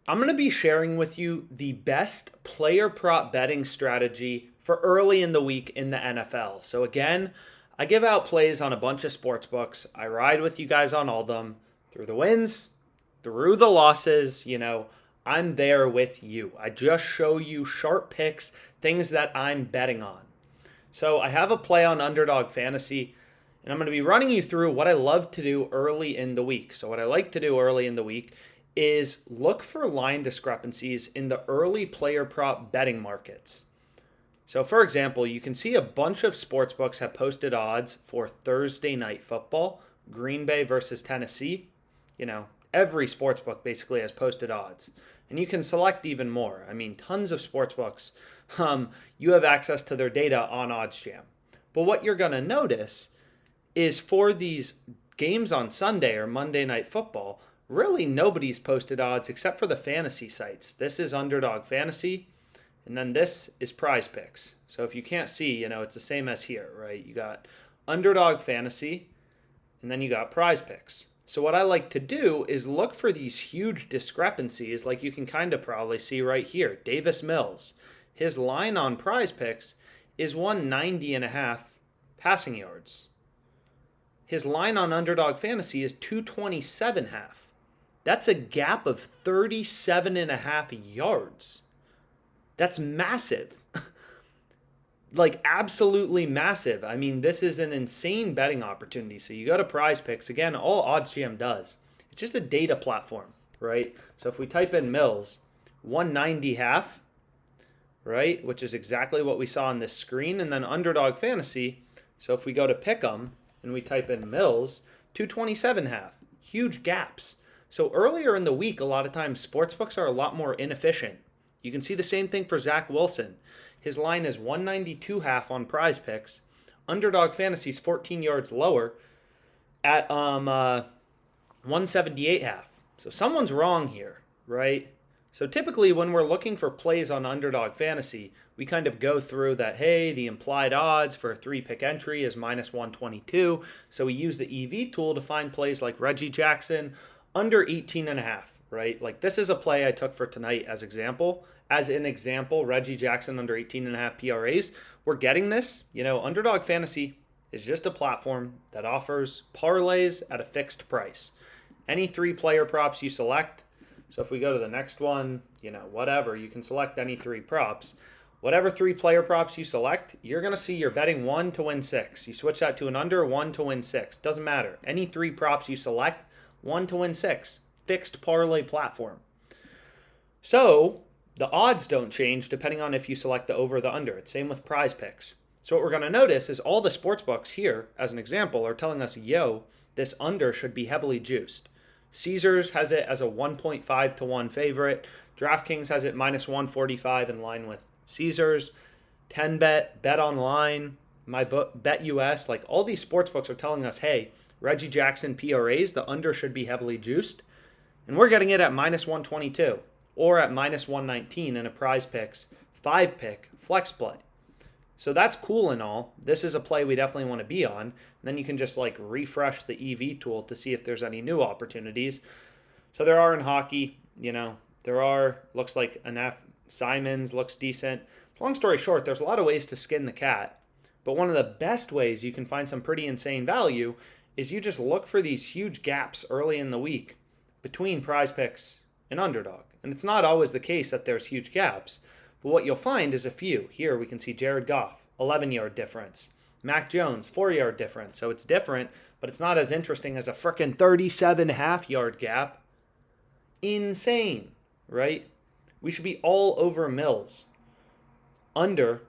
I'm going to be sharing with you the best player prop betting strategy for early in the week in the NFL. So, again, I give out plays on a bunch of sports books. I ride with you guys on all of them through the wins, through the losses. I'm there with you. I just show you sharp picks, things that I'm betting on. So, I have a play on Underdog Fantasy, and I'm going to be running you through what I love to do early in the week. So, what I like to do early in the week is look for line discrepancies in the early player prop betting markets. So, for example, you can see a bunch of sportsbooks have posted odds for Thursday night football, Green Bay versus Tennessee. Every sportsbook basically has posted odds. And you can select even more. I mean, tons of sportsbooks. You have access to their data on OddsJam. But what you're going to notice is for these games on Sunday or Monday Night Football, really nobody's posted odds except for the fantasy sites. This is Underdog Fantasy, and then this is Prize Picks. So if you can't see, it's the same as here, right? You got Underdog Fantasy, and then you got Prize Picks. So what I like to do is look for these huge discrepancies, like you can kind of probably see right here. Davis Mills, his line on Prize Picks is 190.5 passing yards. His line on Underdog Fantasy is 227.5. That's a gap of 37.5 yards. That's massive. Like, absolutely massive. I mean, this is an insane betting opportunity. So you go to Prize Picks. Again, all OddsJam does. It's just a data platform, right? So if we type in Mills, 190.5, right, which is exactly what we saw on this screen, and then Underdog Fantasy. So if we go to Pick'em and we type in Mills, 227.5. Huge gaps. So earlier in the week, a lot of times sportsbooks are a lot more inefficient. You can see the same thing for Zach Wilson. His line is 192.5 on Prize Picks. Underdog Fantasy's 14 yards lower at 178.5. So someone's wrong here, right? So typically when we're looking for plays on Underdog Fantasy, we kind of go through that, hey, the implied odds for a 3-pick entry is minus 122. So we use the EV tool to find plays like Reggie Jackson under 18.5, right? Like this is a play I took for tonight as example. As an example, Reggie Jackson under 18.5 PRAs. We're getting this. Underdog Fantasy is just a platform that offers parlays at a fixed price. Any 3 player props you select. So if we go to the next one, whatever, you can select any 3 props. Whatever 3 player props you select, you're going to see you're betting 1 to win 6. You switch that to an under, 1 to win 6. Doesn't matter. Any 3 props you select, 1 to win 6. Fixed parlay platform. So the odds don't change depending on if you select the over or the under. It's same with Prize Picks. So what we're going to notice is all the sports books here, as an example, are telling us, this under should be heavily juiced. Caesars has it as a 1.5 to 1 favorite. DraftKings has it minus 145 in line with Caesars. 10bet, Bet Online, my book, Bet US, like all these sports books are telling us, hey, Reggie Jackson PRAs, the under should be heavily juiced. And we're getting it at minus 122 or at minus 119 in a Prize Picks 5-pick flex play. So that's cool and all. This is a play we definitely want to be on. And then you can just refresh the EV tool to see if there's any new opportunities. So there are in hockey, there are, looks like enough. Simons looks decent. Long story short, there's a lot of ways to skin the cat. But one of the best ways you can find some pretty insane value is you just look for these huge gaps early in the week between Prize Picks and Underdog. And it's not always the case that there's huge gaps. But what you'll find is a few. Here we can see Jared Goff, 11-yard difference. Mac Jones, 4-yard difference. So it's different, but it's not as interesting as a frickin' 37.5-yard gap. Insane, right? We should be all over Mills. Under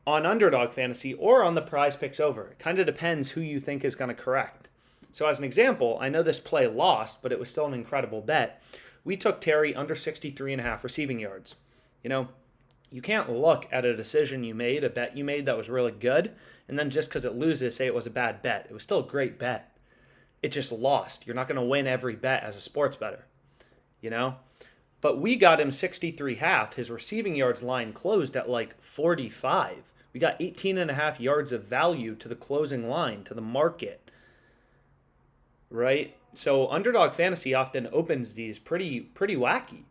on Underdog Fantasy or on the Prize Picks over. It kind of depends who you think is going to correct. So as an example, I know this play lost, but it was still an incredible bet. We took Terry under 63.5 receiving yards. You can't look at a decision you made, a bet you made that was really good, and then just because it loses, say it was a bad bet. It was still a great bet. It just lost. You're not going to win every bet as a sports bettor, But we got him 63.5. His receiving yards line closed at 45. We got 18.5 yards of value to the closing line, to the market, right? So Underdog Fantasy often opens these pretty wacky.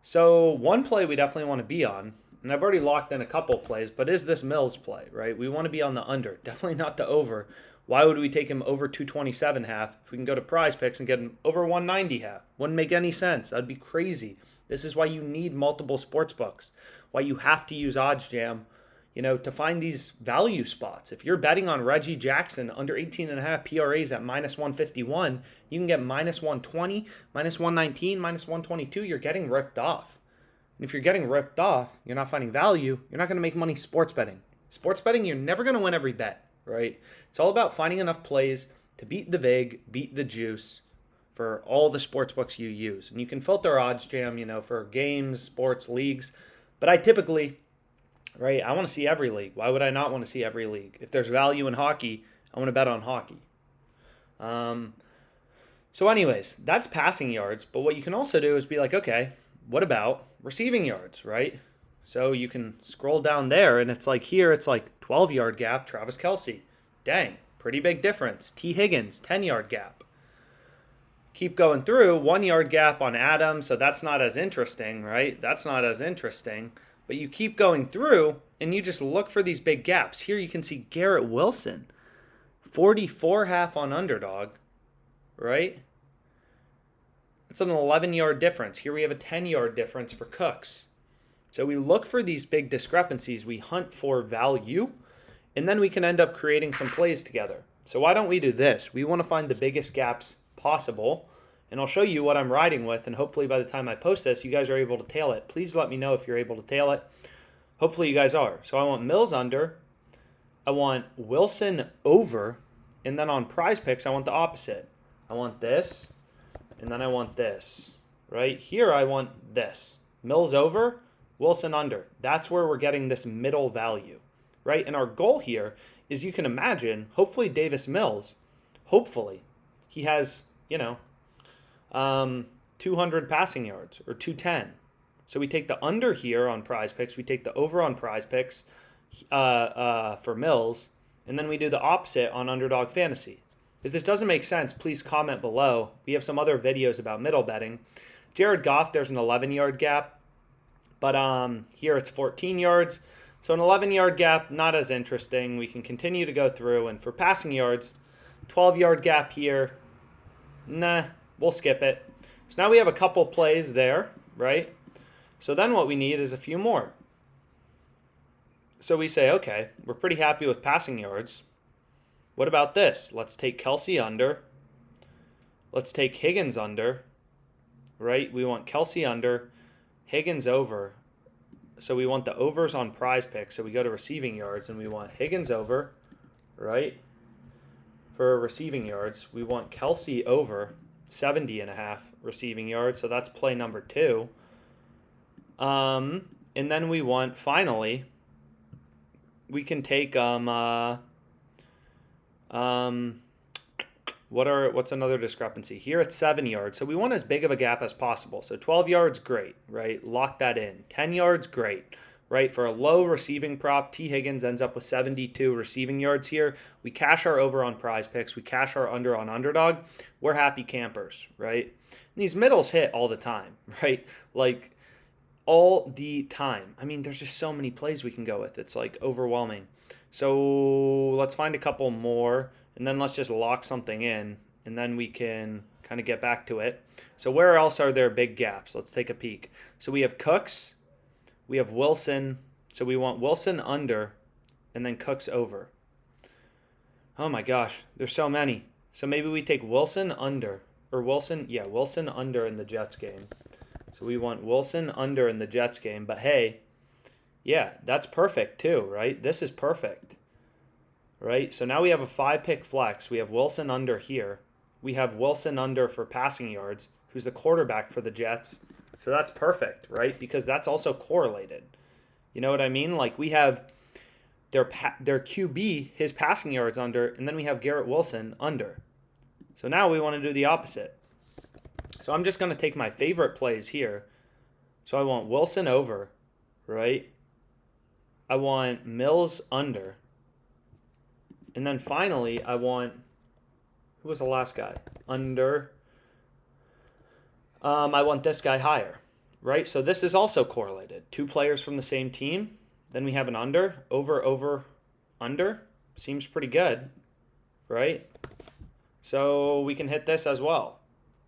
So one play we definitely want to be on, and I've already locked in a couple plays, but is this Mills play, right? We want to be on the under, definitely not the over. Why would we take him over 227 half if we can go to prize picks and get him over 190 half? Wouldn't make any sense. That'd be crazy. This is why you need multiple sports books, why you have to use OddsJam, to find these value spots. If you're betting on Reggie Jackson under 18.5 PRAs at minus 151, you can get minus 120, minus 119, minus 122. You're getting ripped off. And if you're getting ripped off, you're not finding value, you're not going to make money sports betting. Sports betting, you're never going to win every bet, right? It's all about finding enough plays to beat the vig, beat the juice for all the sports books you use. And you can filter OddsJam, for games, sports, leagues. But I typically, right, I want to see every league. Why would I not want to see every league? If there's value in hockey, I want to bet on hockey. So anyways, that's passing yards. But what you can also do is be like, okay, what about receiving yards, right? So you can scroll down there, and it's like here, it's like 12-yard gap, Travis Kelce. Dang, pretty big difference. T. Higgins, 10-yard gap. Keep going through, 1-yard gap on Adams, so that's not as interesting, right? That's not as interesting. But you keep going through, and you just look for these big gaps. Here you can see Garrett Wilson, 44 half on underdog, right? It's an 11-yard difference. Here we have a 10-yard difference for Cooks. So we look for these big discrepancies. We hunt for value, and then we can end up creating some plays together. So why don't we do this? We want to find the biggest gaps possible, and I'll show you what I'm riding with, and hopefully by the time I post this, you guys are able to tail it. Please let me know if you're able to tail it. Hopefully you guys are. So I want Mills under, I want Wilson over, and then on prize picks, I want the opposite. I want this, and then I want this, right? Here I want this. Mills over, Wilson under. That's where we're getting this middle value, right? And our goal here is, you can imagine, hopefully Davis Mills, hopefully he has, 200 passing yards or 210. So we take the under here on prize picks, we take the over on prize picks for Mills, and then we do the opposite on underdog fantasy. If this doesn't make sense, please comment below. We have some other videos about middle betting. Jared Goff, there's an 11-yard gap, but here it's 14 yards. So an 11-yard gap, not as interesting. We can continue to go through, and for passing yards, 12-yard gap here, nah, we'll skip it. So now we have a couple plays there, right? So then what we need is a few more. So we say, okay, we're pretty happy with passing yards. What about this? Let's take Kelce under. Let's take Higgins under, right? We want Kelce under, Higgins over. So we want the overs on prize picks. So we go to receiving yards, and we want Higgins over, right? For receiving yards, we want Kelce over 70.5 receiving yards. So that's play number 2. And then we want, finally, we can take what's another discrepancy? Here it's 7 yards. So we want as big of a gap as possible. So 12 yards, great, right? Lock that in. 10 yards, great, right? For a low receiving prop, T. Higgins ends up with 72 receiving yards here. We cash our over on prize picks. We cash our under on underdog. We're happy campers, right? And these middles hit all the time, right? Like all the time. I mean, there's just so many plays we can go with. It's like overwhelming. So let's find a couple more, and then let's just lock something in, and then we can kind of get back to it. So where else are there big gaps? Let's take a peek. So we have Cooks, we have Wilson. So we want Wilson under, and then Cooks over. Oh my gosh, there's so many. So maybe we take Wilson under, or Wilson under in the Jets game. So we want Wilson under in the Jets game, but hey, yeah, that's perfect too, right? This is perfect, right? So now we have a 5-pick flex. We have Wilson under here. We have Wilson under for passing yards, who's the quarterback for the Jets. So that's perfect, right? Because that's also correlated. You know what I mean? Like we have their QB, his passing yards under, and then we have Garrett Wilson under. So now we want to do the opposite. So I'm just going to take my favorite plays here. So I want Wilson over, right? I want Mills under. And then finally, I want, who was the last guy? Under. I want this guy higher. right? So this is also correlated. Two players from the same team. Then we have an under, over, under. Seems pretty good, right? So we can hit this as well,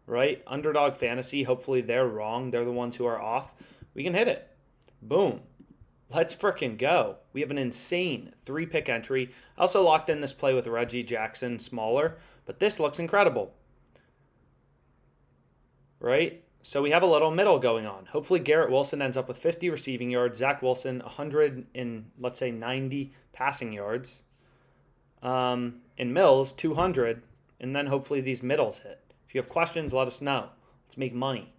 right? Underdog fantasy, hopefully they're wrong. They're the ones who are off. We can hit it. Boom. Let's frickin' go. We have an insane 3-pick entry. I also locked in this play with Reggie Jackson, smaller, but this looks incredible, right? So we have a little middle going on. Hopefully Garrett Wilson ends up with 50 receiving yards, Zach Wilson 100 and let's say 90 passing yards, and Mills 200, and then hopefully these middles hit. If you have questions, let us know. Let's make money.